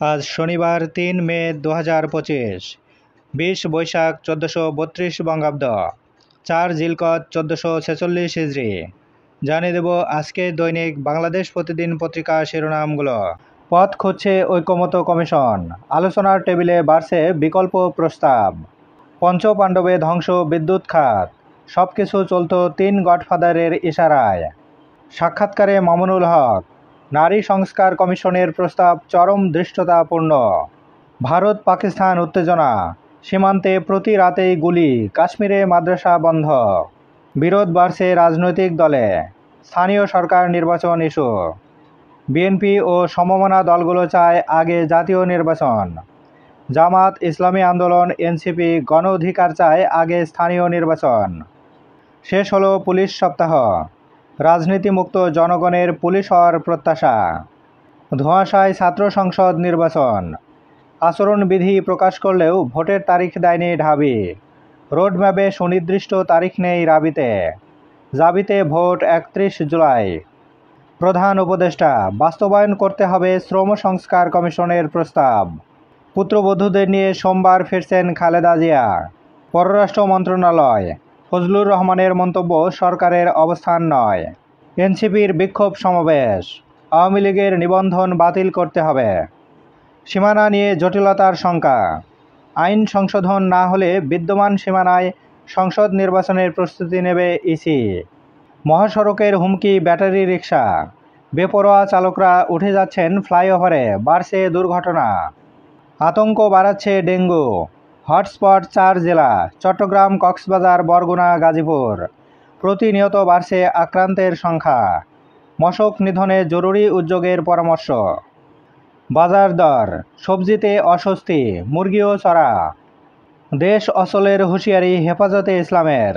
আজ শনিবার ৩ মে ২০২৫, ২০ বৈশাখ ১৪৩২ বঙ্গাব্দ, ৪ জিলকদ ১৪৪৬ হিজরি। জানিয়ে দেব আজকে দৈনিক বাংলাদেশ প্রতিদিন পত্রিকার শিরোনামগুলো। পথ খুঁজছে ঐকমত্য কমিশন, আলোচনার টেবিলে বাড়ছে বিকল্প প্রস্তাব। পঞ্চপাণ্ডবে ধ্বংস বিদ্যুৎ খাত, সবকিছু চলত ৩ গডফাদারের ইশারায়। সাক্ষাৎকারে মামুনুল হক, নারী সংস্কার কমিশনের প্রস্তাব চরম ধৃষ্টতাপূর্ণ। ভারত পাকিস্তান উত্তেজনা, সীমান্তে প্রতি রাতেই গুলি, কাশ্মীরে মাদ্রাসা বন্ধ। বিরোধ বাড়ছে রাজনৈতিক দলে, স্থানীয় সরকার নির্বাচন ইস্যু। বিএনপি ও সমমনা দলগুলো চায় আগে জাতীয় নির্বাচন। জামাত ইসলামী আন্দোলন এনসিপি গণ অধিকার চায় আগে স্থানীয় নির্বাচন। শেষ হলো পুলিশ সপ্তাহ, রাজনীতিমুক্ত জনগণের পুলিশ হওয়ার প্রত্যাশা। ধোঁয়াশায় ছাত্র সংসদ নির্বাচন, আচরণবিধি প্রকাশ করলেও ভোটের তারিখ দেয়নি ঢাবি। রোডম্যাপে সুনির্দিষ্ট তারিখ নেই রাবিতে, জাবিতে ভোট ৩১ জুলাই। প্রধান উপদেষ্টা, বাস্তবায়ন করতে হবে শ্রম সংস্কার কমিশনের প্রস্তাব। পুত্রবধূদের নিয়ে সোমবার ফিরছেন খালেদা জিয়া। পররাষ্ট্র মন্ত্রণালয়, ফজলুর রহমানের মন্তব্য সরকারের অবস্থান নয়। এনসিপির বিক্ষোভ সমাবেশ, আওয়ামী লীগের নিবন্ধন বাতিল করতে হবে। সীমানা নিয়ে জটিলতার শঙ্কা, আইন সংশোধন না হলে বিদ্যমান সীমানায় সংসদ নির্বাচনের প্রস্তুতি নেবে ইসি। মহাসড়কের হুমকি ব্যাটারি রিকশা, বেপরোয়া চালকরা উঠে যাচ্ছেন ফ্লাইওভারে, বাড়ছে দুর্ঘটনা। আতঙ্ক বাড়াচ্ছে ডেঙ্গু, হটস্পট ৪ জেলা, চট্টগ্রাম, কক্সবাজার, বরগুনা, গাজীপুর। প্রতিনিয়ত বাড়ছে আক্রান্তের সংখ্যা, মশক নিধনে জরুরি উদ্যোগের পরামর্শ। বাজার দর, সবজিতে অস্বস্তি, মুরগিও চড়া। দেশ অচলের হুঁশিয়ারি হেফাজতে ইসলামের,